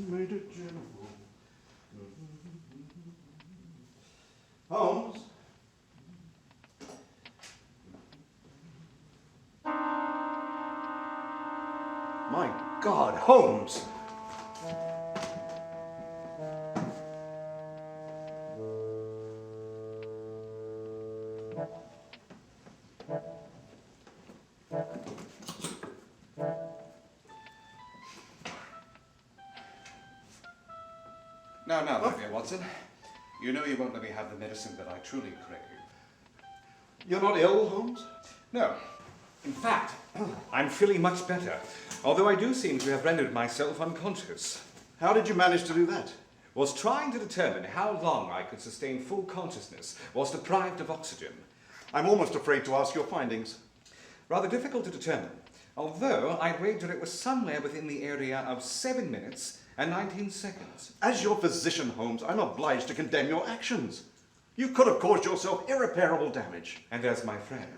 Major General. Holmes? My God, Holmes! Now, my dear Watson, you know you won't let me have the medicine that I truly crave. You're not ill, Holmes? No. In fact, I'm feeling much better, although I do seem to have rendered myself unconscious. How did you manage to do that? Was trying to determine how long I could sustain full consciousness, was deprived of oxygen. I'm almost afraid to ask your findings. Rather difficult to determine, although I'd wager it was somewhere within the area of 7 minutes and 19 seconds. As your physician, Holmes, I'm obliged to condemn your actions. You could have caused yourself irreparable damage. And as my friend.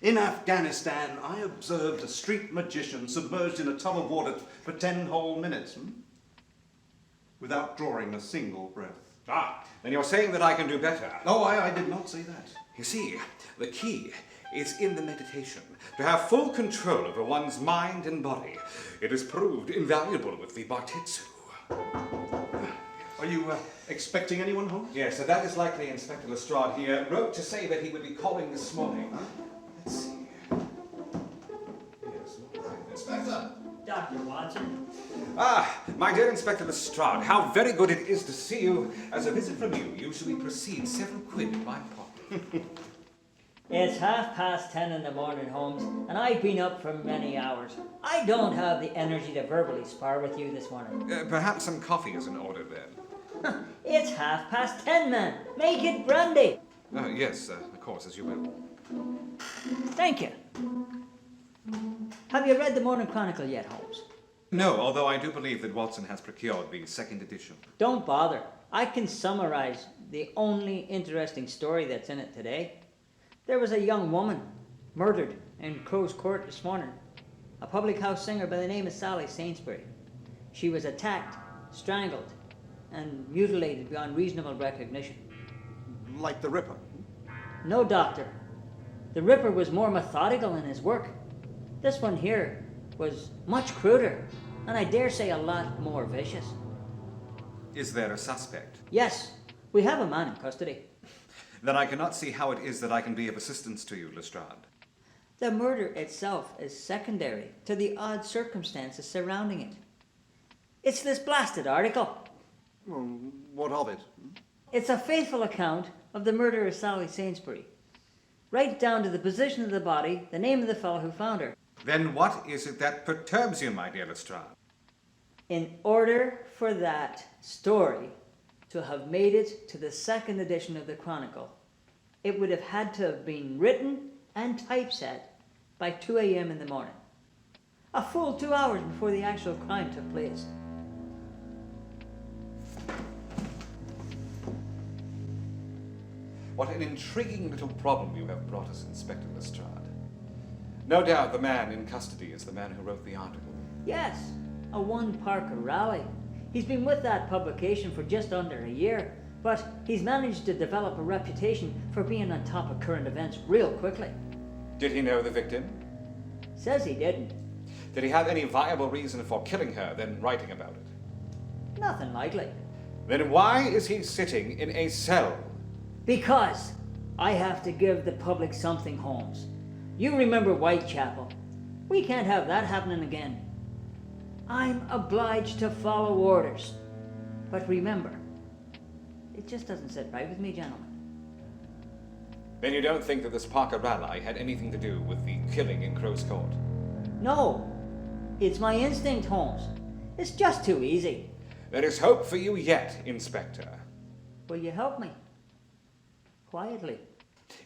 In Afghanistan, I observed a street magician submerged in a tub of water for 10 whole minutes, without drawing a single breath. Ah, then you're saying that I can do better. No, I did not say that. You see, the key is in the meditation. To have full control over one's mind and body. It is proved invaluable with the Bartitsu. Are you expecting anyone, Holmes? Yes, so that is likely Inspector Lestrade here wrote to say that he would be calling this morning. Let's see. Yes, Inspector! Dr. Watson. Ah, my dear Inspector Lestrade, how very good it is to see you. As a visit from you usually precedes several quid in my pocket. It's 10:30 in the morning, Holmes, and I've been up for many hours. I don't have the energy to verbally spar with you this morning. Perhaps some coffee is in order then. It's 10:30, man. Make it brandy. Yes, of course, as you will. Thank you. Have you read the Morning Chronicle yet, Holmes? No, although I do believe that Watson has procured the second edition. Don't bother. I can summarize the only interesting story that's in it today. There was a young woman murdered in Crow's Court this morning. A public house singer by the name of Sally Sainsbury. She was attacked, strangled, and mutilated beyond reasonable recognition. Like the Ripper. No, Doctor. The Ripper was more methodical in his work. This one here was much cruder, and I dare say a lot more vicious. Is there a suspect? Yes, we have a man in custody. Then I cannot see how it is that I can be of assistance to you, Lestrade. The murder itself is secondary to the odd circumstances surrounding it. It's this blasted article. Well, what of it? It's a faithful account of the murder of Sally Sainsbury. Right down to the position of the body, the name of the fellow who found her. Then what is it that perturbs you, my dear Lestrade? In order for that story to have made it to the second edition of the Chronicle, it would have had to have been written and typeset by 2 a.m. in the morning. A full 2 hours before the actual crime took place. What an intriguing little problem you have brought us, Inspector Lestrade. No doubt the man in custody is the man who wrote the article. Yes, a one Parker Raleigh. He's been with that publication for just under a year, but he's managed to develop a reputation for being on top of current events real quickly. Did he know the victim? Says he didn't. Did he have any viable reason for killing her, then writing about it? Nothing likely. Then why is he sitting in a cell? Because I have to give the public something, Holmes. You remember Whitechapel. We can't have that happening again. I'm obliged to follow orders. But remember, it just doesn't sit right with me, gentlemen. Then you don't think that this Parker Raleigh had anything to do with the killing in Crow's Court? No, it's my instinct, Holmes. It's just too easy. There is hope for you yet, Inspector. Will you help me? Quietly.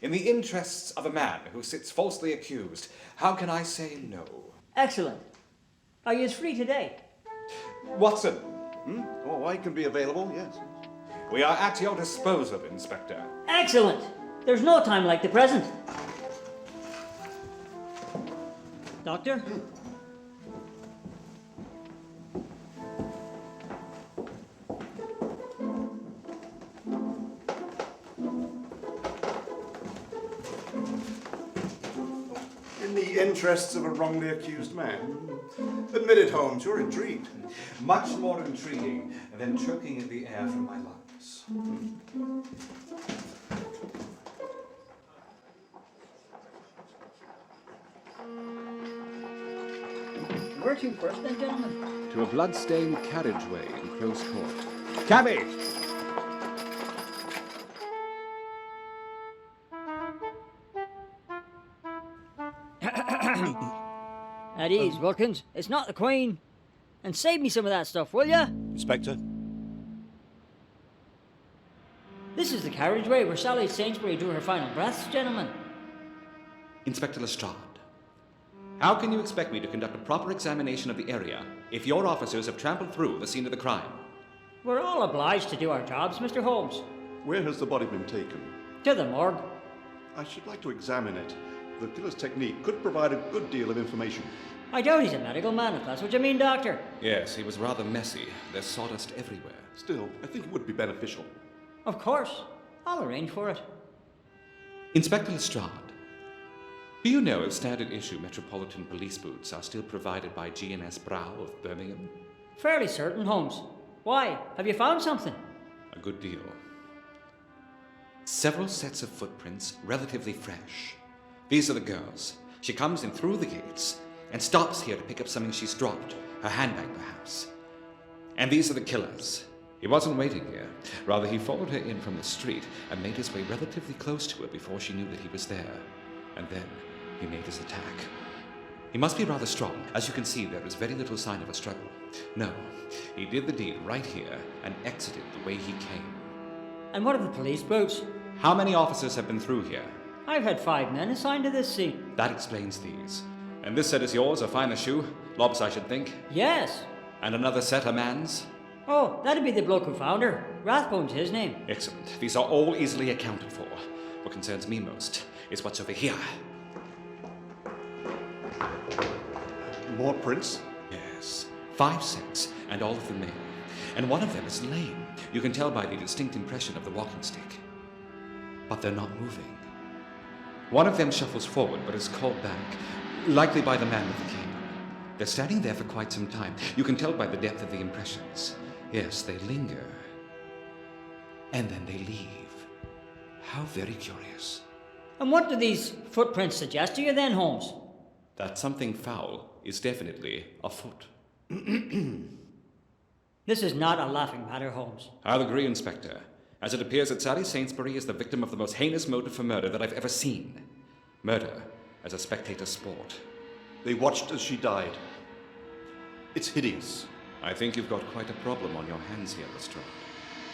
In the interests of a man who sits falsely accused, how can I say no? Excellent. Are you free today? Watson, Oh, I can be available, yes. we are at your disposal, Inspector. Excellent. There's no time like the present. Doctor? In the interests of a wrongly accused man. Admit it, Holmes, you're intrigued. Much more intriguing than choking in the air from my lungs. Where to first then, gentlemen? To a blood-stained carriageway in Crow's Court. Cabby! At ease, Wilkins. It's not the Queen. And save me some of that stuff, will ya? Inspector? This is the carriageway where Sally Sainsbury drew her final breaths, gentlemen. Inspector Lestrade, how can you expect me to conduct a proper examination of the area if your officers have trampled through the scene of the crime? We're all obliged to do our jobs, Mr. Holmes. Where has the body been taken? To the morgue. I should like to examine it. The killer's technique could provide a good deal of information. I doubt he's a medical man, if that's what you mean, Doctor. Yes, he was rather messy. There's sawdust everywhere. Still, I think it would be beneficial. Of course. I'll arrange for it. Inspector Lestrade, do you know if standard issue Metropolitan Police boots are still provided by G&S Brow of Birmingham? Fairly certain, Holmes. Why? Have you found something? A good deal. Several sets of footprints, relatively fresh. These are the girls. She comes in through the gates and stops here to pick up something she's dropped, her handbag perhaps. And these are the killers. He wasn't waiting here. Rather, he followed her in from the street and made his way relatively close to her before she knew that he was there. And then he made his attack. He must be rather strong. As you can see, there is very little sign of a struggle. No, he did the deed right here and exited the way he came. And what of the police boots? How many officers have been through here? I've had 5 men assigned to this scene. That explains these. And this set is yours, a finer shoe. Lob's, I should think. Yes. And another set, a man's. Oh, that'd be the bloke who found her. Rathbone's his name. Excellent. These are all easily accounted for. What concerns me most is what's over here. More prints? Yes. 5 sets, and all of them male. And one of them is lame. You can tell by the distinct impression of the walking stick. But they're not moving. One of them shuffles forward, but is called back, likely by the man with the cane. They're standing there for quite some time. You can tell by the depth of the impressions. Yes, they linger. And then they leave. How very curious. And what do these footprints suggest to you then, Holmes? That something foul is definitely afoot. This is not a laughing matter, Holmes. I'll agree, Inspector, as it appears that Sally Sainsbury is the victim of the most heinous motive for murder that I've ever seen. Murder as a spectator sport. They watched as she died. It's hideous. I think you've got quite a problem on your hands here, Lestrade.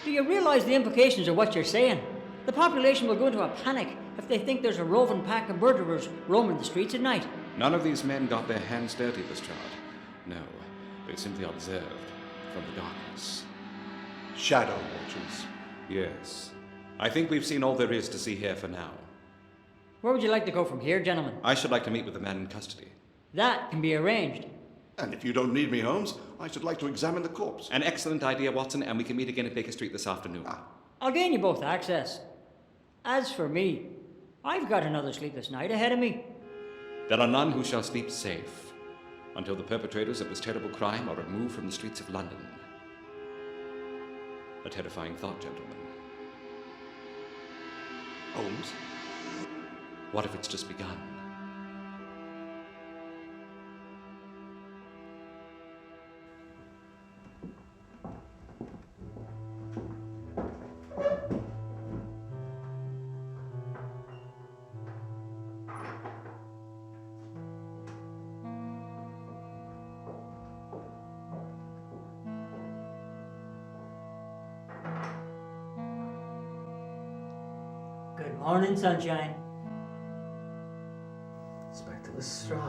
Do you realize the implications of what you're saying? The population will go into a panic if they think there's a roving pack of murderers roaming the streets at night. None of these men got their hands dirty, Lestrade. No, they simply observed from the darkness. Shadow watchers. Yes. I think we've seen all there is to see here for now. Where would you like to go from here, gentlemen? I should like to meet with the man in custody. That can be arranged. And if you don't need me, Holmes, I should like to examine the corpse. An excellent idea, Watson, and we can meet again at Baker Street this afternoon. I'll gain you both access. As for me, I've got another sleepless night ahead of me. There are none who shall sleep safe until the perpetrators of this terrible crime are removed from the streets of London. A terrifying thought, gentlemen. Holmes? What if it's just begun? Good morning, sunshine. Inspector Lestrade.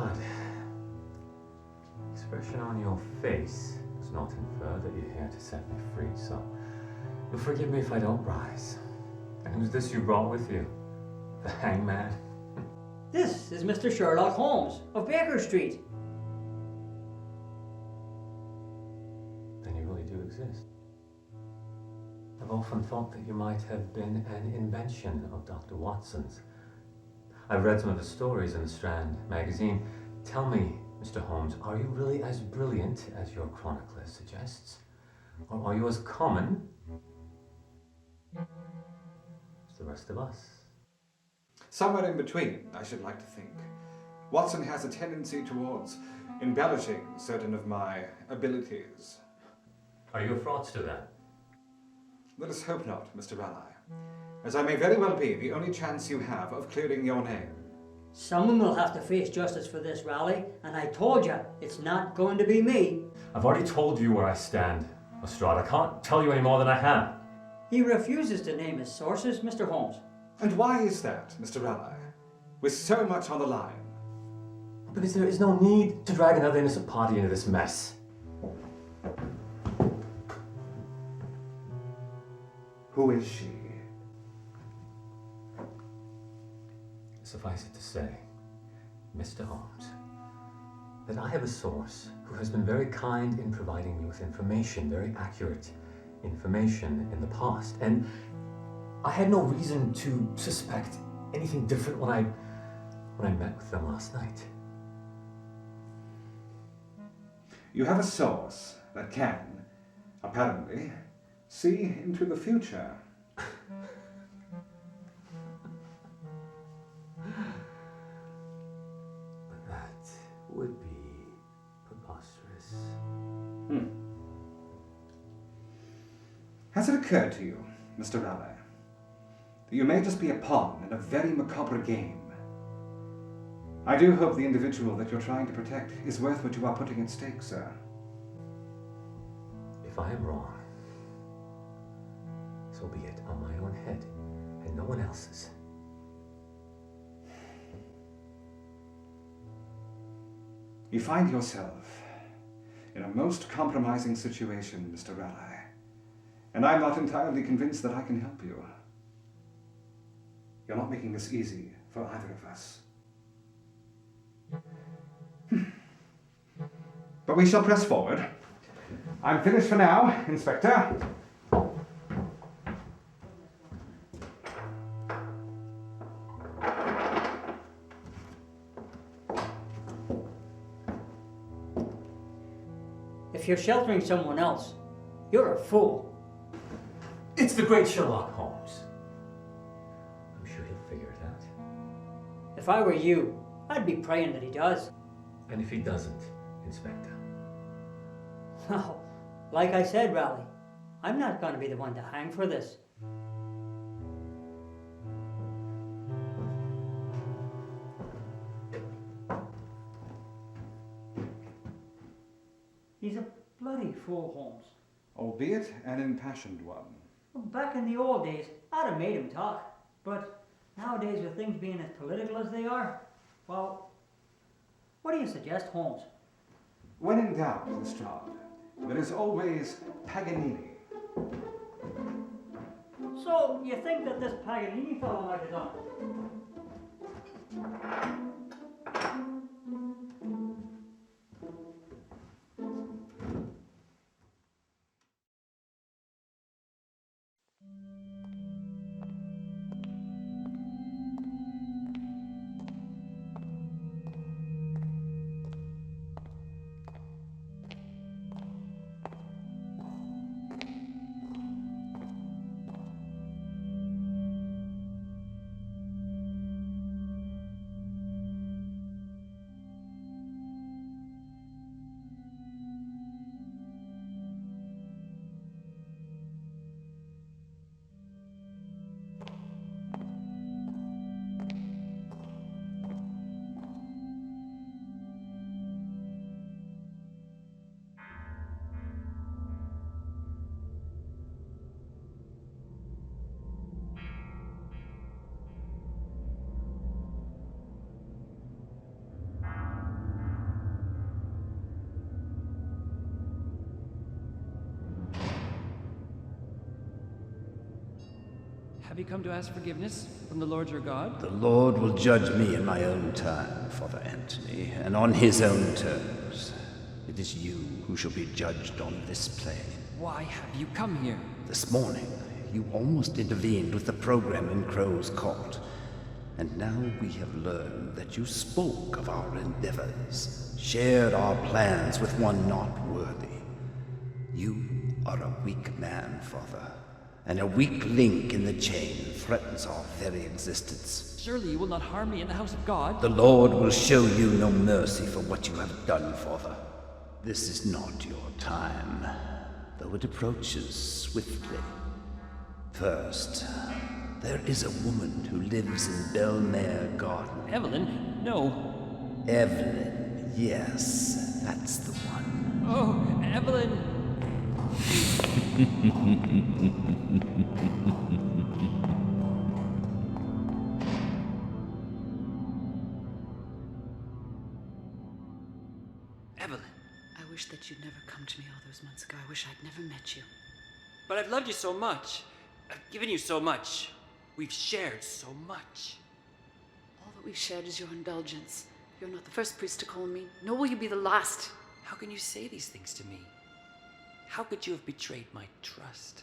The expression on your face does not infer that you're here to set me free, so you'll forgive me if I don't rise. And who's this you brought with you? The hangman? This is Mr. Sherlock Holmes of Baker Street. Then you really do exist. I've often thought that you might have been an invention of Dr. Watson's. I've read some of his stories in the Strand magazine. Tell me, Mr. Holmes, are you really as brilliant as your chronicler suggests? Or are you as common as the rest of us? Somewhere in between, I should like to think. Watson has a tendency towards embellishing certain of my abilities. Are you a fraudster then? Let us hope not, Mr. Raleigh, as I may very well be the only chance you have of clearing your name. Someone will have to face justice for this, Raleigh, and I told you, it's not going to be me. I've already told you where I stand, Lestrade. I can't tell you any more than I have. He refuses to name his sources, Mr. Holmes. And why is that, Mr. Raleigh? With so much on the line. Because there is no need to drag another innocent party into this mess. Who is she? Suffice it to say, Mr. Holmes, that I have a source who has been very kind in providing me with information, very accurate information in the past, and I had no reason to suspect anything different when I met with them last night. You have a source that can, apparently, see into the future. That would be preposterous. Has it occurred to you, Mr. Raleigh, that you may just be a pawn in a very macabre game? I do hope the individual that you're trying to protect is worth what you are putting at stake, sir. If I am wrong, so be it, on my own head and no one else's. You find yourself in a most compromising situation, Mr. Raleigh, and I'm not entirely convinced that I can help you. You're not making this easy for either of us. But we shall press forward. I'm finished for now, Inspector. If you're sheltering someone else, you're a fool. It's the great Sherlock Holmes. I'm sure he'll figure it out. If I were you, I'd be praying that he does. And if he doesn't, Inspector? Well, like I said, Raleigh, I'm not going to be the one to hang for this. He's a bloody fool, Holmes. Albeit an impassioned one. Well, back in the old days, I'd have made him talk. But nowadays, with things being as political as they are, well, what do you suggest, Holmes? When in doubt, Lestrade, there is always Paganini. So, you think that this Paganini fellow might have done it? Have you come to ask forgiveness from the Lord your God? The Lord will judge me in my own time, Father Anthony, and on his own terms. It is you who shall be judged on this plane. Why have you come here? This morning, you almost intervened with the program in Crow's Court. And now we have learned that you spoke of our endeavors, shared our plans with one not worthy. You are a weak man, Father, and a weak link in the chain threatens our very existence. Surely you will not harm me in the house of God? The Lord will show you no mercy for what you have done, Father. This is not your time, though it approaches swiftly. First, there is a woman who lives in Belmare Garden. Evelyn? No. Evelyn, yes, that's the one. Oh, Evelyn! Evelyn. I wish that you'd never come to me all those months ago. I wish I'd never met you. But I've loved you so much. I've given you so much. We've shared so much. All that we've shared is your indulgence. You're not the first priest to call me, nor will you be the last. How can you say these things to me? How could you have betrayed my trust?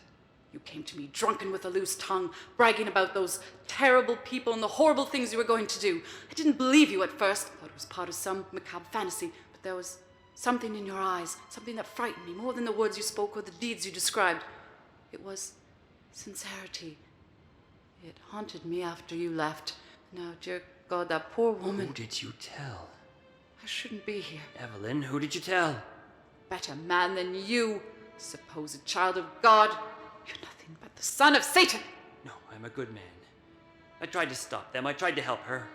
You came to me drunken with a loose tongue, bragging about those terrible people and the horrible things you were going to do. I didn't believe you at first. I thought it was part of some macabre fantasy, but there was something in your eyes, something that frightened me more than the words you spoke or the deeds you described. It was sincerity. It haunted me after you left. Now, dear God, that poor woman... Who did you tell? I shouldn't be here. Evelyn, who did you tell? Better man than you, supposed child of God. You're nothing but the son of Satan. No, I'm a good man. I tried to stop them. I tried to help her.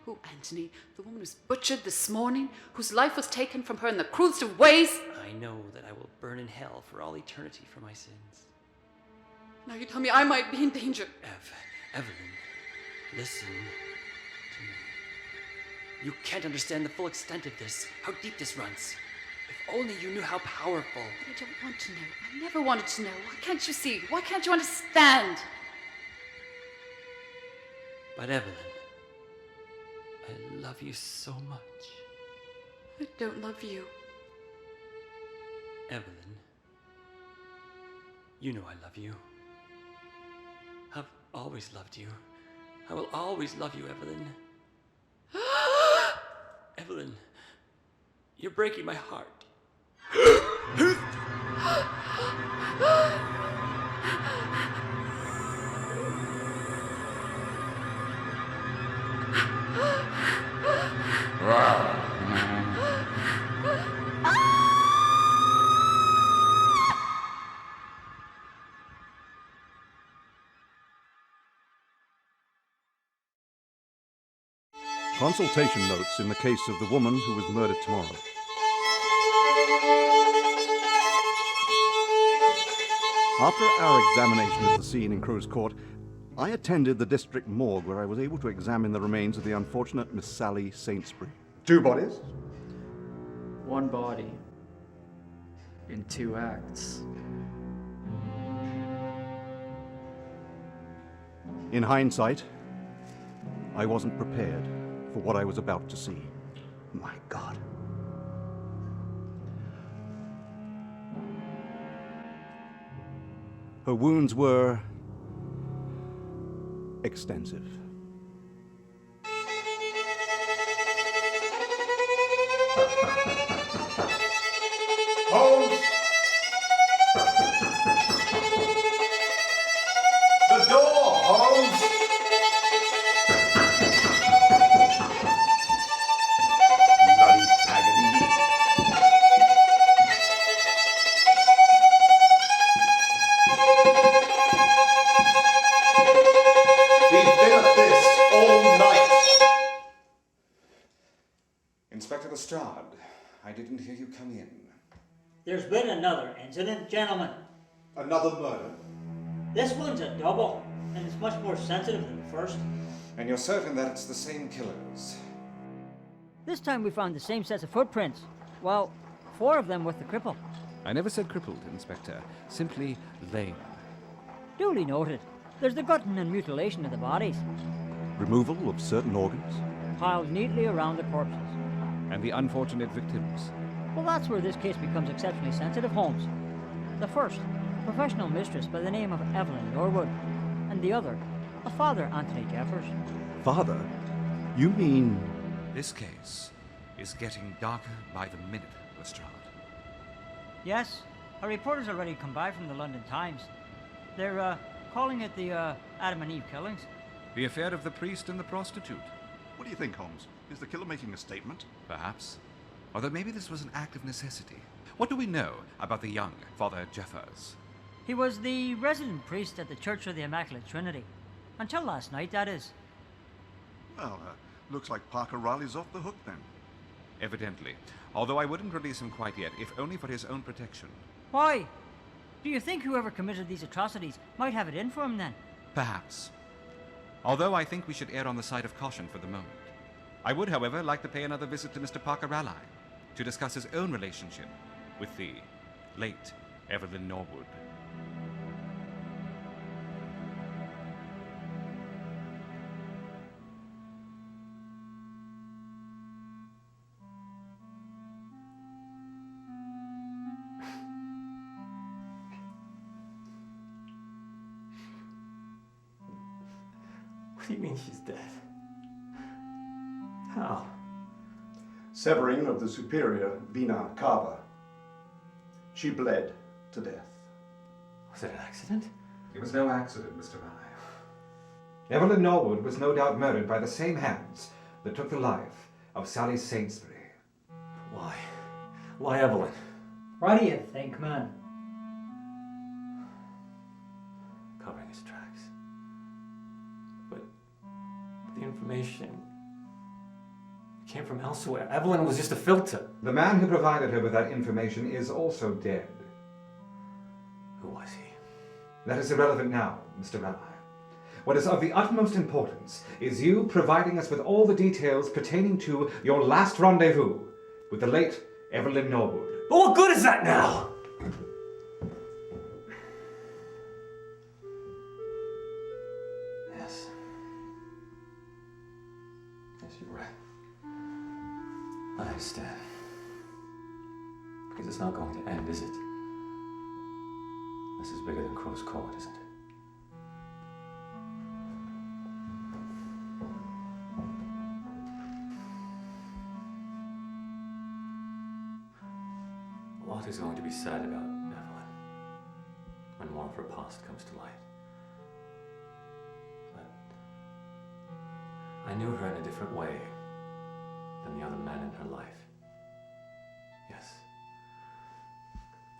Who, Anthony? The woman who's butchered this morning? Whose life was taken from her in the cruelest of ways? I know that I will burn in hell for all eternity for my sins. Now you tell me I might be in danger. Evelyn, listen to me. You can't understand the full extent of this, how deep this runs. If only you knew how powerful. But I don't want to know. I never wanted to know. Why can't you see? Why can't you understand? But Evelyn, I love you so much. I don't love you. Evelyn, you know I love you. I've always loved you. I will always love you, Evelyn. Evelyn, you're breaking my heart. Consultation notes in the case of the woman who was murdered tomorrow. After our examination of the scene in Crow's Court, I attended the district morgue where I was able to examine the remains of the unfortunate Miss Sally Saintsbury. 2 bodies? One body in 2 acts. In hindsight, I wasn't prepared for what I was about to see. My God. Her wounds were extensive. Holmes! The door, Holmes! Bloody agony. We've been at this all night. Inspector Lestrade, I didn't hear you come in. There's been another incident, gentlemen. Another murder. This one's a double, and it's much more sensitive than the first. And you're certain that it's the same killers? This time we found the same sets of footprints. Well, 4 of them with the cripple. I never said crippled, Inspector. Simply lame. Duly noted. There's the gutting and mutilation of the bodies, Removal of certain organs. piled neatly around the corpses. And the unfortunate victims. Well, that's where this case becomes exceptionally sensitive, Holmes. The first, a professional mistress by the name of Evelyn Norwood, and the other, a father, Anthony Jeffers. Father? You mean... This case is getting darker by the minute, Lestrade. Yes, a reporter's already come by from the London Times. They're, calling it the, Adam and Eve killings. The affair of the priest and the prostitute. What do you think, Holmes? Is the killer making a statement? Perhaps. Although maybe this was an act of necessity. What do we know about the young Father Jeffers? He was the resident priest at the Church of the Immaculate Trinity. Until last night, that is. Well, looks like Parker Raleigh's off the hook then. Evidently. Although I wouldn't release him quite yet, if only for his own protection. Why? Do you think whoever committed these atrocities might have it in for him then? Perhaps. Although I think we should err on the side of caution for the moment. I would, however, like to pay another visit to Mr. Parker Raleigh to discuss his own relationship with the late Evelyn Norwood. What do you mean she's dead? How? Severing of the superior vena cava. She bled to death. Was it an accident? It was no accident, Mr. Raleigh. Evelyn Norwood was no doubt murdered by the same hands that took the life of Sally Sainsbury. Why? Why Evelyn? What do you think, man? Covering his tracks. But the information came from elsewhere. Evelyn was just a filter. The man who provided her with that information is also dead. Who was he? That is irrelevant now, Mr. Raleigh. What is of the utmost importance is you providing us with all the details pertaining to your last rendezvous with the late Evelyn Norwood. But what good is that now? Yes. Yes, you're right. I understand. Because it's not going to end, is it? This is bigger than Crow's Court, isn't it? A lot is going to be said about Evelyn when more of her past comes to light. But I knew her in a different way than the other men in her life. Yes.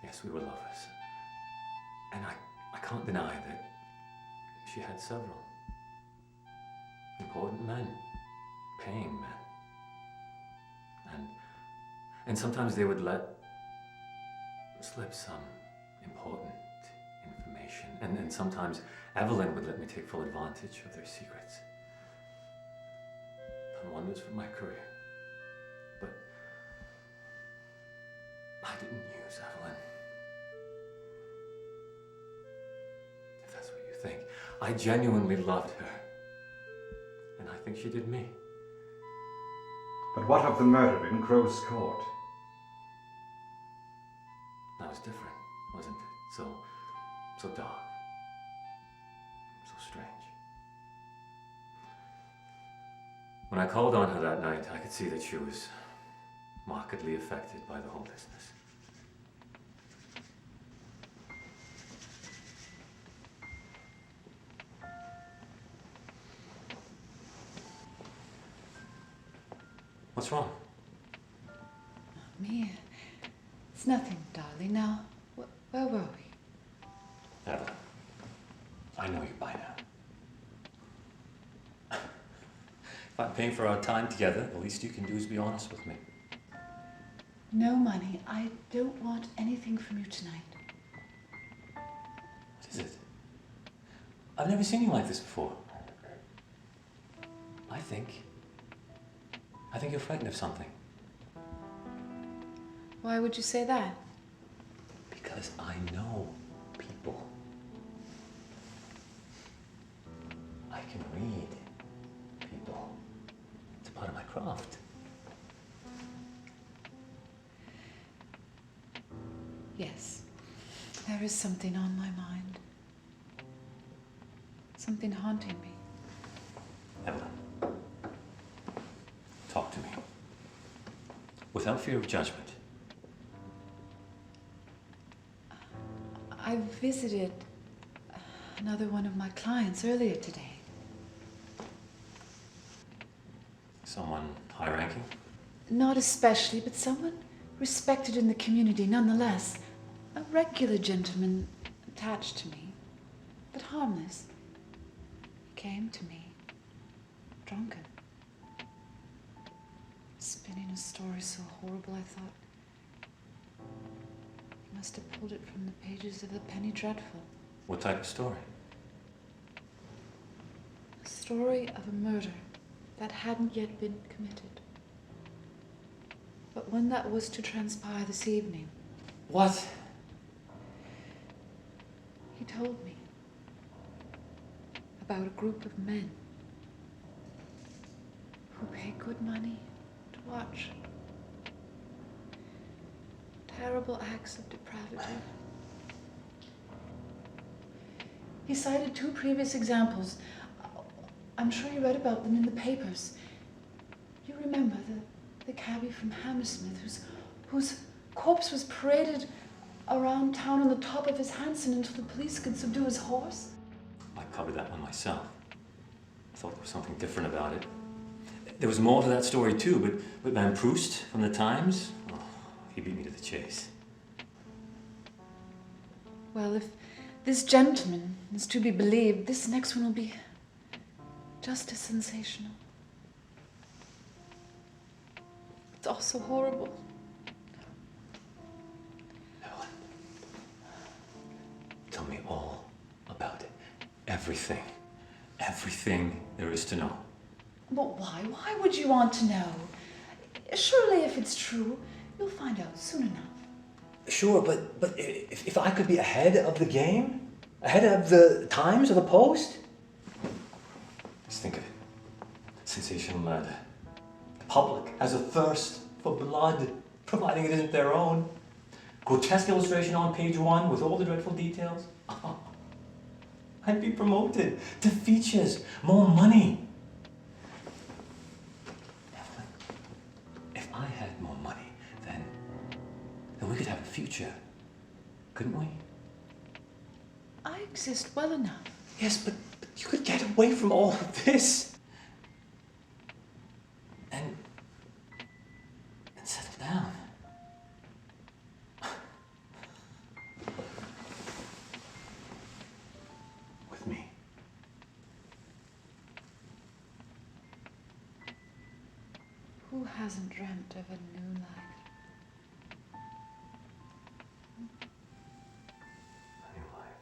Yes, we were lovers. And I can't deny that she had several important men, paying men. And sometimes they would let slip some important information. And sometimes Evelyn would let me take full advantage of their secrets. Done wonders for my career. But I didn't use Evelyn. If that's what you think. I genuinely loved her. And I think she did me. But what of the murder in Crow's Court? That was different, wasn't it? So dark. So strange. When I called on her that night, I could see that she was markedly affected by the whole business. What's wrong? Me? It's nothing, darling. Now, where were we? Evelyn, I know you by now. If I'm paying for our time together, the least you can do is be honest with me. No money. I don't want anything from you tonight. What is it? I've never seen you like this before. I think you're frightened of something. Why would you say that? Because I know people. I can read people. It's a part of my craft. Yes. There is something on my mind. Something haunting me. Evelyn, talk to me. Without fear of judgment. I visited another one of my clients earlier today. Someone high-ranking? Not especially, but someone respected in the community nonetheless. A regular gentleman attached to me, but harmless. He came to me, drunken, spinning a story so horrible I thought, he must have pulled it from the pages of the Penny Dreadful. What type of story? A story of a murder that hadn't yet been committed, but one that was to transpire this evening. What? He told me about a group of men who pay good money to watch terrible acts of depravity. He cited 2 previous examples. I'm sure you read about them in the papers. You remember the cabbie from Hammersmith whose corpse was paraded around town on the top of his Hanson until the police could subdue his horse? I covered that one myself. I thought there was something different about it. There was more to that story too, but Van Proust from the Times, oh, he beat me to the chase. Well, if this gentleman is to be believed, this next one will be just as sensational. It's also horrible. Evelyn, tell me all about it. Everything. Everything there is to know. But why? Why would you want to know? Surely if it's true, you'll find out soon enough. Sure, but if I could be ahead of the game? Ahead of the Times or the Post? Just think of it. Sensational murder. The public has a thirst for blood, providing it isn't their own. Grotesque illustration on page 1 with all the dreadful details. Oh, I'd be promoted to features, more money. Evelyn, if I had more money, then we could have a future, couldn't we? I exist well enough. Yes, but you could get away from all of this. And settle down. With me. Who hasn't dreamt of a new life? A new life.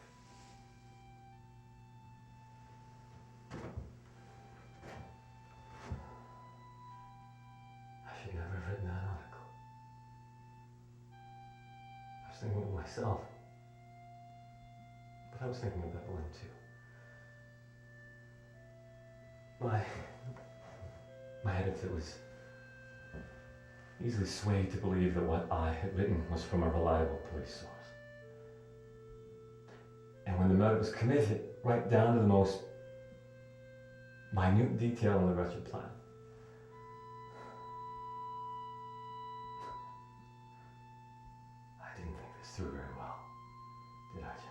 I should never have written that article. I was thinking of myself. But I was thinking of Evelyn too. My editor was easily swayed to believe that what I had written was from a reliable police source. And when the murder was committed, right down to the most minute detail in the wretched plan, I didn't think this through very well, did I, gentlemen?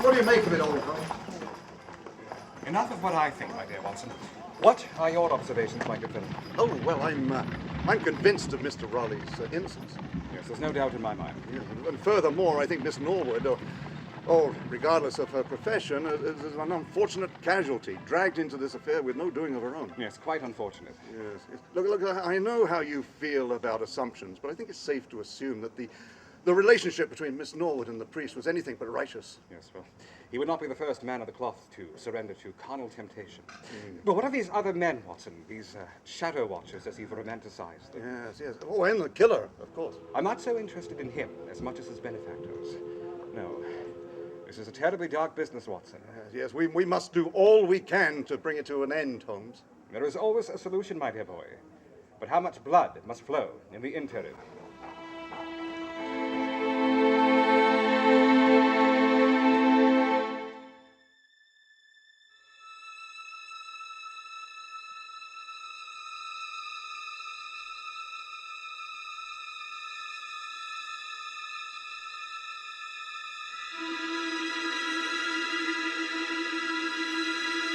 What do you make of it all, Holmes? Enough of what I think, my dear Watson. What are your observations, my good friend? Oh, well, I'm convinced of Mr. Raleigh's innocence. Yes, there's no doubt in my mind. Yeah, and furthermore, I think Miss Norwood, regardless of her profession, is an unfortunate casualty, dragged into this affair with no doing of her own. Yes, quite unfortunate. Yes. Look, I know how you feel about assumptions, but I think it's safe to assume that the relationship between Miss Norwood and the priest was anything but righteous. Yes, well, he would not be the first man of the cloth to surrender to carnal temptation. But what of these other men, Watson? These shadow watchers, as you've romanticized them? Yes. Oh, and the killer, of course. I'm not so interested in him as much as his benefactors. No. This is a terribly dark business, Watson. Yes, we must do all we can to bring it to an end, Holmes. There is always a solution, my dear boy. But how much blood must flow in the interim?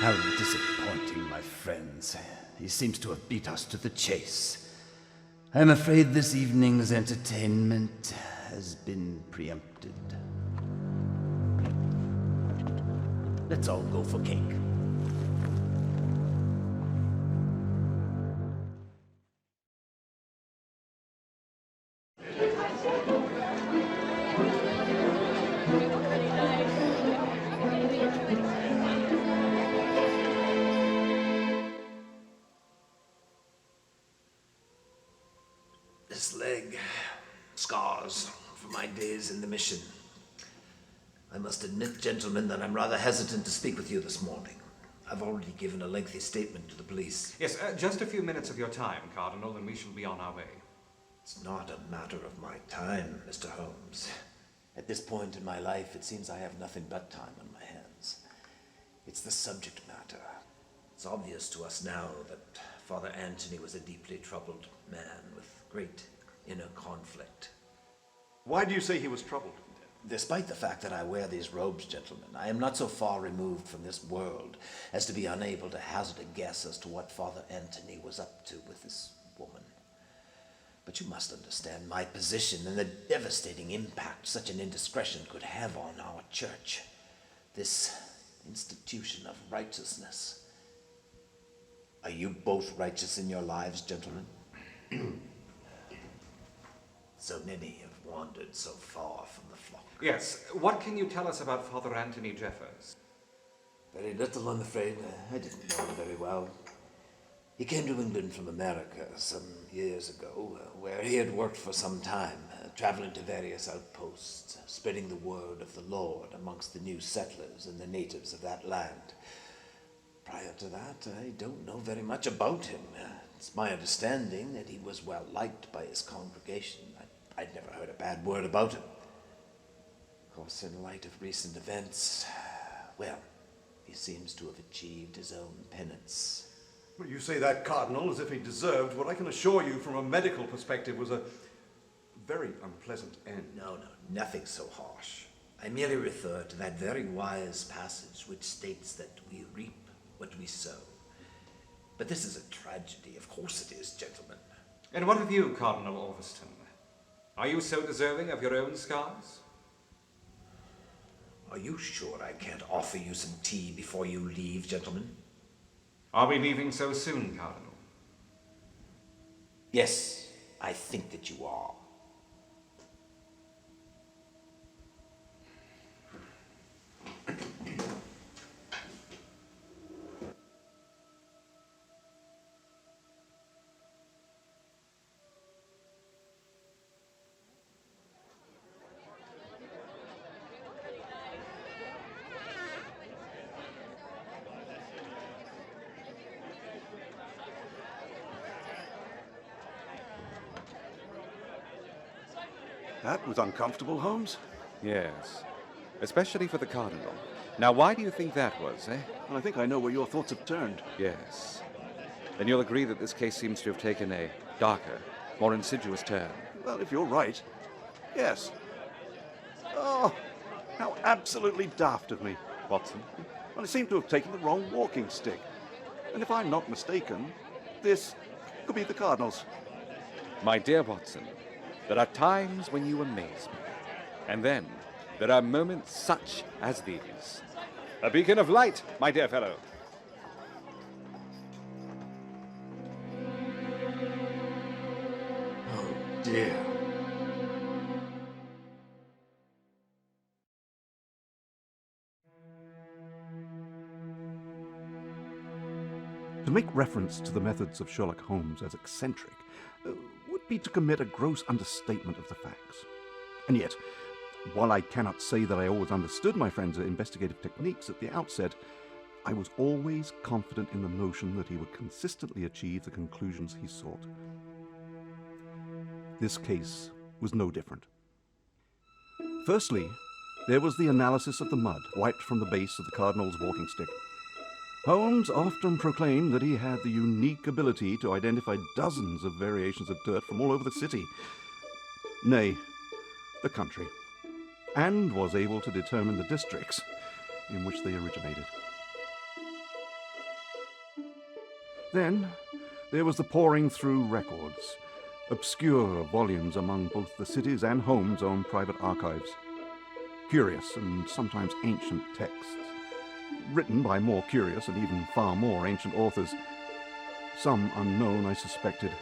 How disappointing, my friends. He seems to have beat us to the chase. I'm afraid this evening's entertainment has been preempted. Let's all go for cake. This leg, scars from my days in the mission. I must admit, gentlemen, that I'm rather hesitant to speak with you this morning. I've already given a lengthy statement to the police. Yes, just a few minutes of your time, Cardinal, and we shall be on our way. It's not a matter of my time, Mr. Holmes. At this point in my life, it seems I have nothing but time on my hands. It's the subject matter. It's obvious to us now that Father Anthony was a deeply troubled man with great inner conflict. Why do you say he was troubled? Despite the fact that I wear these robes, gentlemen, I am not so far removed from this world as to be unable to hazard a guess as to what Father Anthony was up to with this woman. But you must understand my position and the devastating impact such an indiscretion could have on our church. This institution of righteousness. Are you both righteous in your lives, gentlemen? So many have wandered so far from the flock. Yes, what can you tell us about Father Anthony Jeffers? Very little, I'm afraid. I didn't know him very well. He came to England from America some years ago, where he had worked for some time, traveling to various outposts, spreading the word of the Lord amongst the new settlers and the natives of that land. Prior to that, I don't know very much about him. It's my understanding that he was well liked by his congregation. I'd never heard a bad word about him. Of course, in light of recent events, well, he seems to have achieved his own penance. Well, you say that, Cardinal, as if he deserved what I can assure you from a medical perspective was a very unpleasant end. No, nothing so harsh. I merely refer to that very wise passage which states that we reap what we sow. But this is a tragedy. Of course it is, gentlemen. And what of you, Cardinal Orveston? Are you so deserving of your own scars? Are you sure I can't offer you some tea before you leave, gentlemen? Are we leaving so soon, Cardinal? Yes, I think that you are. That was uncomfortable, Holmes. Yes, especially for the Cardinal. Now, why do you think that was, eh? Well, I think I know where your thoughts have turned. Yes. Then you'll agree that this case seems to have taken a darker, more insidious turn. Well, if you're right, yes. Oh, how absolutely daft of me. Watson? Well, I seem to have taken the wrong walking stick. And if I'm not mistaken, this could be the Cardinal's. My dear Watson, there are times when you amaze me. And then there are moments such as these. A beacon of light, my dear fellow. Oh, dear. To make reference to the methods of Sherlock Holmes as eccentric would be to commit a gross understatement of the facts. And yet, while I cannot say that I always understood my friend's investigative techniques at the outset, I was always confident in the notion that he would consistently achieve the conclusions he sought. This case was no different. Firstly, there was the analysis of the mud wiped from the base of the Cardinal's walking stick. Holmes often proclaimed that he had the unique ability to identify dozens of variations of dirt from all over the city, nay, the country, and was able to determine the districts in which they originated. Then there was the poring through records, obscure volumes among both the city's and Holmes' own private archives. Curious and sometimes ancient texts, written by more curious and even far more ancient authors, some unknown, I suspected,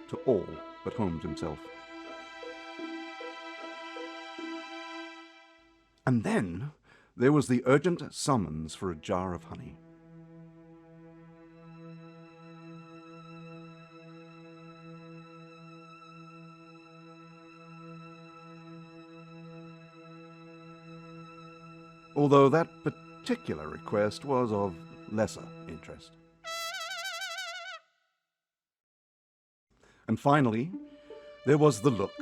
to all but Holmes himself. And then there was the urgent summons for a jar of honey. Although that particular request was of lesser interest. And finally, there was the look,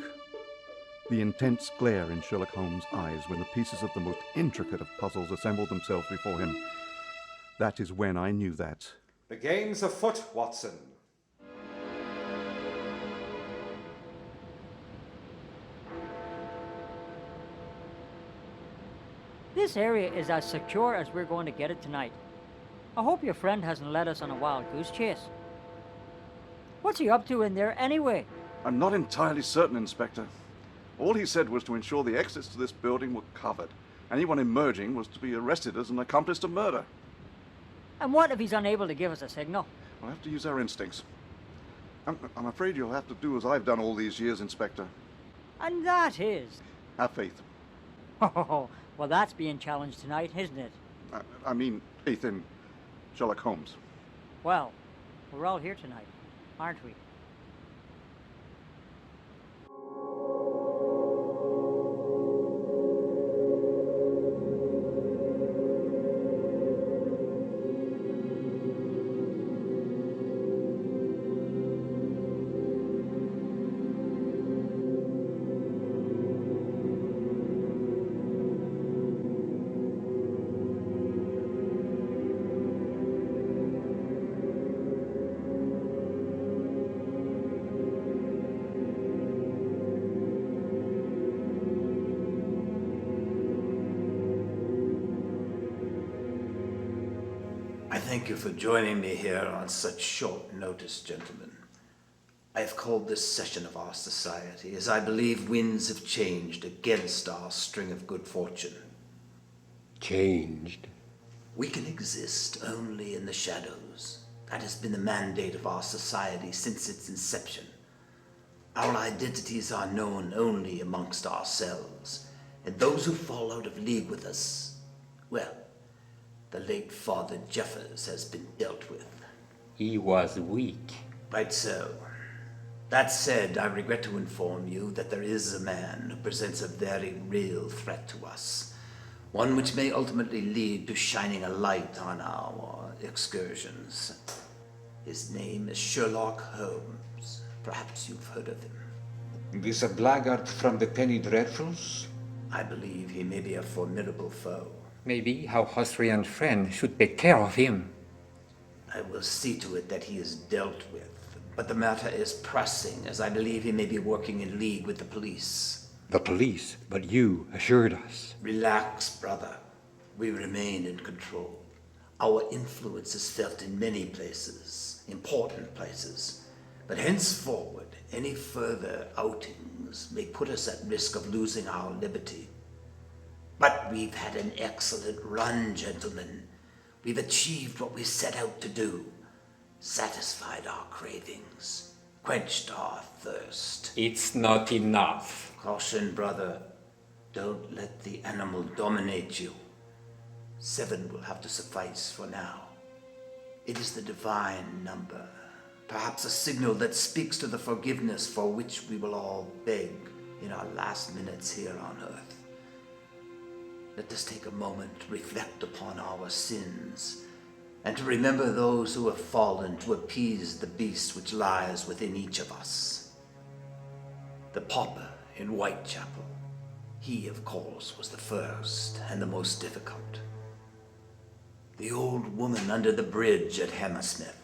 the intense glare in Sherlock Holmes' eyes when the pieces of the most intricate of puzzles assembled themselves before him. That is when I knew that. The game's afoot, Watson. This area is as secure as we're going to get it tonight. I hope your friend hasn't led us on a wild goose chase. What's he up to in there anyway? I'm not entirely certain, Inspector. All he said was to ensure the exits to this building were covered. Anyone emerging was to be arrested as an accomplice to murder. And what if he's unable to give us a signal? We'll have to use our instincts. I'm afraid you'll have to do as I've done all these years, Inspector. And that is... Have faith. Oh, well, that's being challenged tonight, isn't it? I mean, faith in Sherlock Holmes. Well, we're all here tonight, aren't we? Thank you for joining me here on such short notice, gentlemen. I have called this session of our society as I believe winds have changed against our string of good fortune. Changed? We can exist only in the shadows. That has been the mandate of our society since its inception. Our identities are known only amongst ourselves, and those who fall out of league with us, well, the late Father Jeffers has been dealt with. He was weak. Right so. That said, I regret to inform you that there is a man who presents a very real threat to us. One which may ultimately lead to shining a light on our excursions. His name is Sherlock Holmes. Perhaps you've heard of him. This a blackguard from the Penny Dreadfuls? I believe he may be a formidable foe. Maybe our Austrian friend should take care of him. I will see to it that he is dealt with, but the matter is pressing, as I believe he may be working in league with the police. The police? But you assured us. Relax, brother. We remain in control. Our influence is felt in many places, important places, but henceforward, any further outings may put us at risk of losing our liberty. But we've had an excellent run, gentlemen. We've achieved what we set out to do. Satisfied our cravings. Quenched our thirst. It's not enough. Caution, brother. Don't let the animal dominate you. 7 will have to suffice for now. It is the divine number. Perhaps a signal that speaks to the forgiveness for which we will all beg in our last minutes here on earth. Let us take a moment to reflect upon our sins and to remember those who have fallen to appease the beast which lies within each of us. The pauper in Whitechapel, he, of course, was the first and the most difficult. The old woman under the bridge at Hammersmith.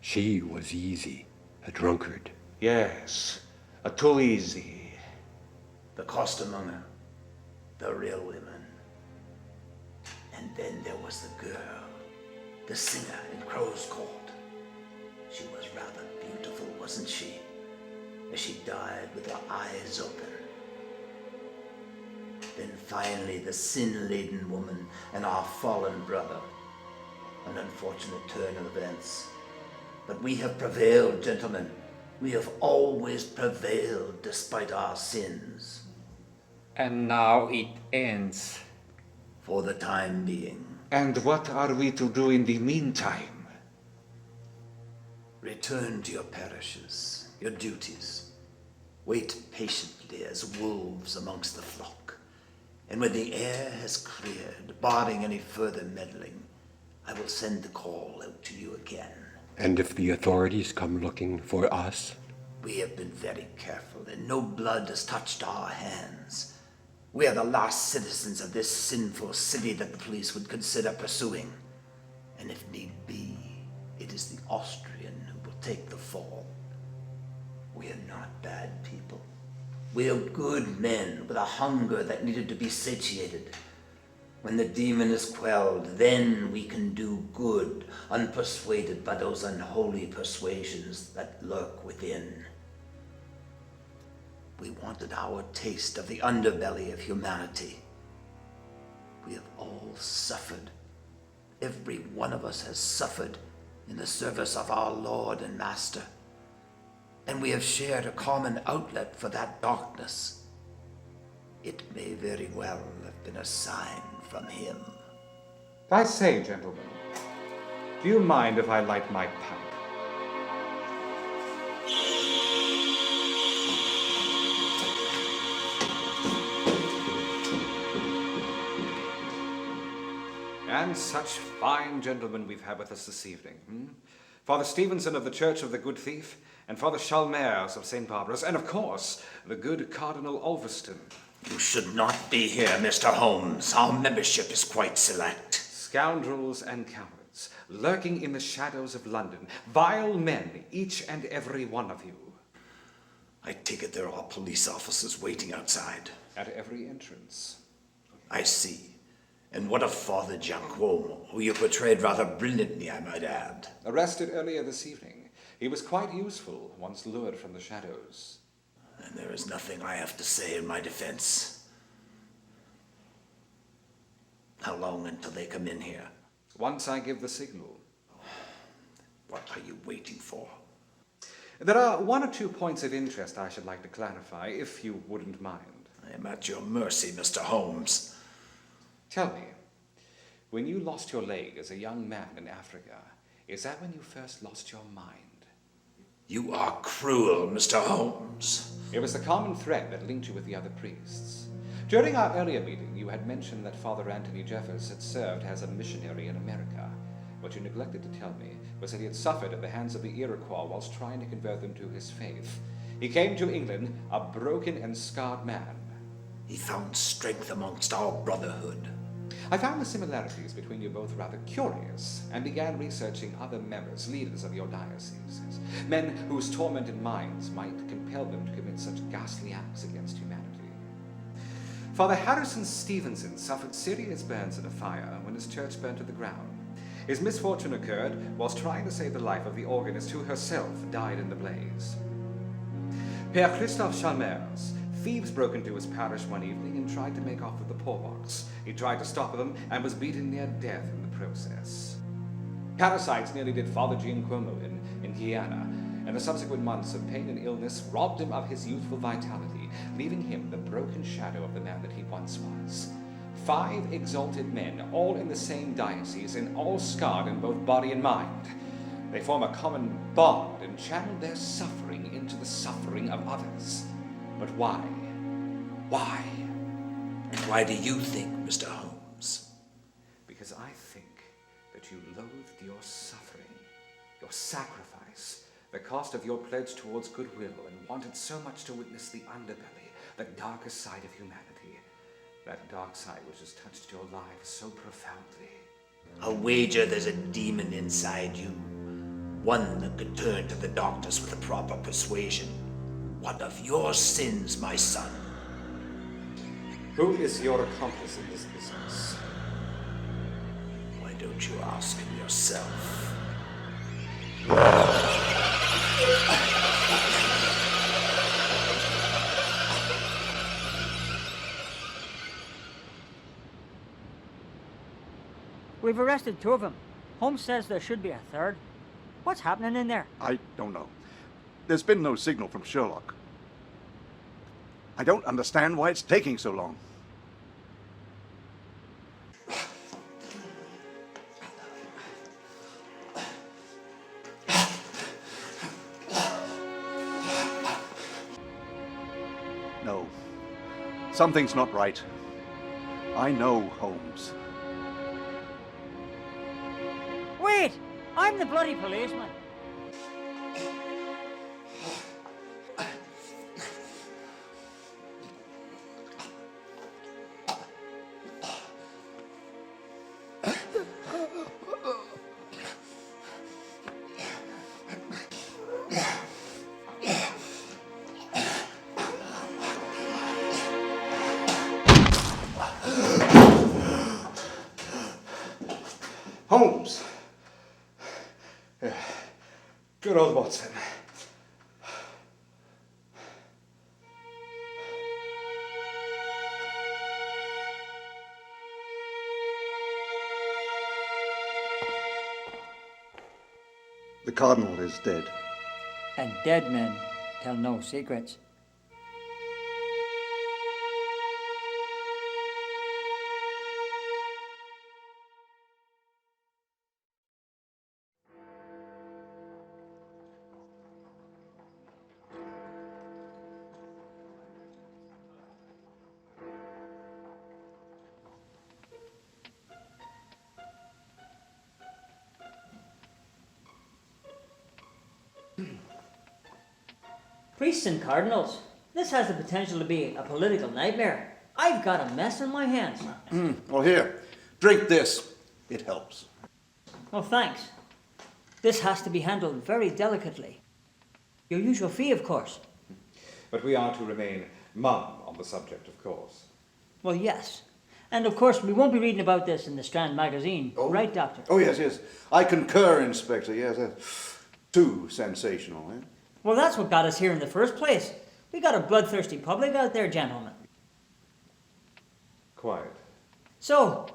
She was easy, a drunkard. Yes, too easy. The costermonger, the real women. And then there was the girl, the singer in Crow's Court. rather beautiful, wasn't she? As she died with her eyes open. Then finally the sin-laden woman and our fallen brother. An unfortunate turn of events. But we have prevailed, gentlemen. We have always prevailed despite our sins. And now it ends. For the time being. And what are we to do in the meantime? Return to your parishes, your duties. Wait patiently as wolves amongst the flock. And when the air has cleared, barring any further meddling, I will send the call out to you again. And if the authorities come looking for us? We have been very careful, and no blood has touched our hands. We are the last citizens of this sinful city that the police would consider pursuing. And if need be, it is the Austrian who will take the fall. We are not bad people. We are good men with a hunger that needed to be satiated. When the demon is quelled, then we can do good, unpersuaded by those unholy persuasions that lurk within. We wanted our taste of the underbelly of humanity. We have all suffered. Every one of us has suffered in the service of our Lord and Master. And we have shared a common outlet for that darkness. It may very well have been a sign from him. I say, gentlemen, do you mind if I light my pipe? And such fine gentlemen we've had with us this evening. Father Stevenson of the Church of the Good Thief, and Father Chalmers of St. Barbara's, and of course, the good Cardinal Ulverston. You should not be here, Mr. Holmes. Our membership is quite select. Scoundrels and cowards, lurking in the shadows of London. Vile men, each and every one of you. I take it there are police officers waiting outside. At every entrance. I see. And what of Father Giacomo, who you portrayed rather brilliantly, I might add? Arrested earlier this evening. He was quite useful once lured from the shadows. And there is nothing I have to say in my defense. How long until they come in here? Once I give the signal. What are you waiting for? There are one or 2 points of interest I should like to clarify, if you wouldn't mind. I am at your mercy, Mr. Holmes. Tell me, when you lost your leg as a young man in Africa, is that when you first lost your mind? You are cruel, Mr. Holmes. It was the common thread that linked you with the other priests. During our earlier meeting, you had mentioned that Father Anthony Jeffers had served as a missionary in America. What you neglected to tell me was that he had suffered at the hands of the Iroquois whilst trying to convert them to his faith. He came to England a broken and scarred man. He found strength amongst our brotherhood. I found the similarities between you both rather curious and began researching other members, leaders of your dioceses, men whose tormented minds might compel them to commit such ghastly acts against humanity. Father Harrison Stevenson suffered serious burns in a fire when his church burned to the ground. His misfortune occurred whilst trying to save the life of the organist who herself died in the blaze. Père Christophe Chalmers, thieves broke into his parish one evening and tried to make off with the poorbox. He tried to stop them and was beaten near death in the process. Parasites nearly did Father Giacomo in Guyana, and the subsequent months of pain and illness robbed him of his youthful vitality, leaving him the broken shadow of the man that he once was. 5 exalted men, all in the same diocese and all scarred in both body and mind. They form a common bond and channel their suffering into the suffering of others. But why? Why? And why do you think, Mr. Holmes? Because I think that you loathed your suffering, your sacrifice, the cost of your pledge towards goodwill, and wanted so much to witness the underbelly, the darkest side of humanity, that dark side which has touched your lives so profoundly. I'll wager there's a demon inside you, one that could turn to the doctors with a proper persuasion. What of your sins, my son? Who is your accomplice in this business? Why don't you ask him yourself? We've arrested 2 of them. Holmes says there should be a 3rd. What's happening in there? I don't know. There's been no signal from Sherlock. I don't understand why it's taking so long. No. Something's not right. I know Holmes. Wait! I'm the bloody policeman. Holmes! Yeah. Good old Watson. The cardinal is dead. And dead men tell no secrets. Priests and cardinals. This has the potential to be a political nightmare. I've got a mess in my hands. Well, here, drink this. It helps. Oh, thanks. This has to be handled very delicately. Your usual fee, of course. But we are to remain mum on the subject, of course. Well, yes. And of course, we won't be reading about this in the Strand magazine. Oh. Right, Doctor? Oh, yes, yes. I concur, Inspector. Yes, too sensational, eh? Well, that's what got us here in the first place. We got a bloodthirsty public out there, gentlemen. Quiet. So,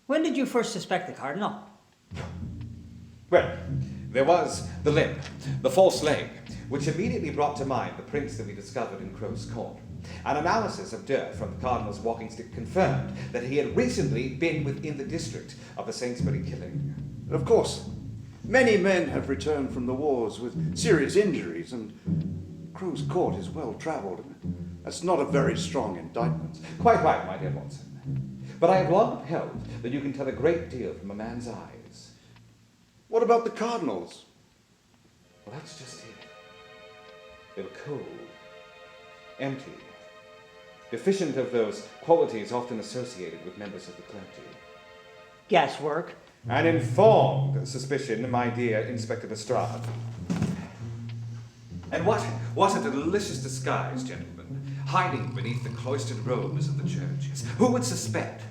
when did you first suspect the cardinal? Well, there was the limp, the false leg, which immediately brought to mind the prints that we discovered in Crow's Court. An analysis of dirt from the cardinal's walking stick confirmed that he had recently been within the district of the Sainsbury killing. Of course, many men have returned from the wars with serious injuries, and Crow's Court is well travelled. That's not a very strong indictment. Quite right, my dear Watson. But I have long held that you can tell a great deal from a man's eyes. What about the cardinals? Well, that's just it. They were cold, empty, deficient of those qualities often associated with members of the clergy. Guesswork. An informed suspicion, my dear Inspector Lestrade. And what a delicious disguise, gentlemen, hiding beneath the cloistered robes of the churches. Who would suspect?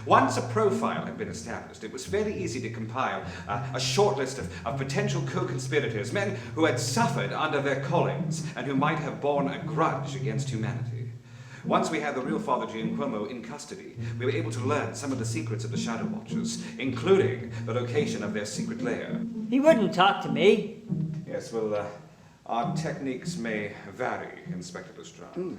Once a profile had been established, it was very easy to compile a short list of potential co-conspirators, men who had suffered under their callings and who might have borne a grudge against humanity. Once we had the real Father Gianquilmo in custody, we were able to learn some of the secrets of the Shadow Watchers, including the location of their secret lair. He wouldn't talk to me. Yes, well, our techniques may vary, Inspector Lestrade.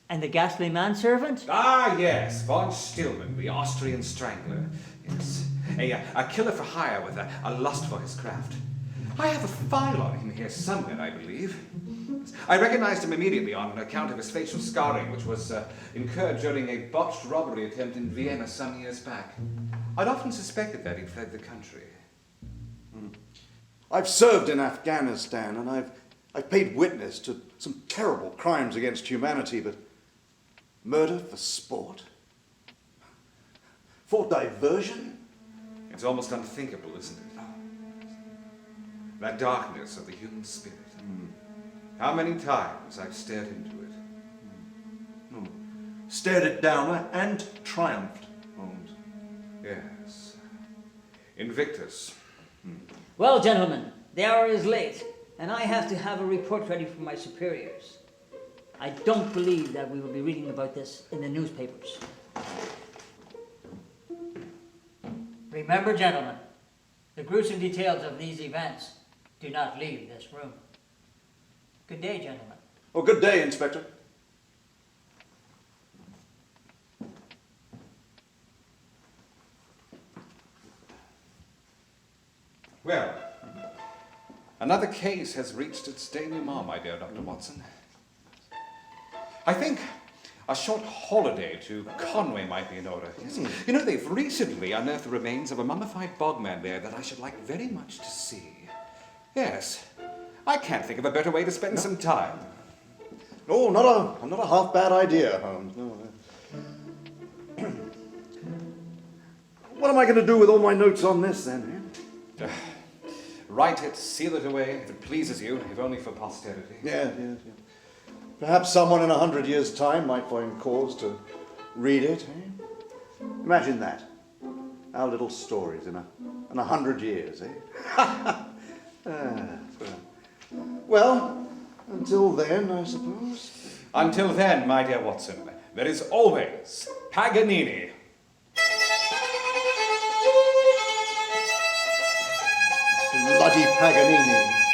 And the ghastly manservant? Ah, yes, von Stillman, the Austrian strangler. Yes, a killer for hire with a lust for his craft. I have a file on him here somewhere, I believe. I recognized him immediately on account of his facial scarring, which was incurred during a botched robbery attempt in Vienna some years back. I'd often suspected that he'd fled the country. I've served in Afghanistan, and I've paid witness to some terrible crimes against humanity, but murder for sport? For diversion? It's almost unthinkable, isn't it? That darkness of the human spirit. How many times I've stared into it. Stared it down and triumphed, Holmes. Yes. Invictus. Well, gentlemen, the hour is late, and I have to have a report ready for my superiors. I don't believe that we will be reading about this in the newspapers. Remember, gentlemen, the gruesome details of these events do not leave this room. Good day, gentlemen. Oh, good day, Inspector. Well, another case has reached its denouement, my dear Dr. Watson. I think a short holiday to Conway might be in order. Yes. You know, they've recently unearthed the remains of a mummified bogman there that I should like very much to see. Yes, I can't think of a better way to spend some time. Oh, not a half bad idea, Holmes. No. What am I going to do with all my notes on this, then? Write it, seal it away, if it pleases you, if only for posterity. Yeah. Perhaps someone in 100 years' time might find cause to read it. Imagine that. Our little stories in 100 years, Well, until then, I suppose. Until then, my dear Watson, there is always Paganini. Bloody Paganini.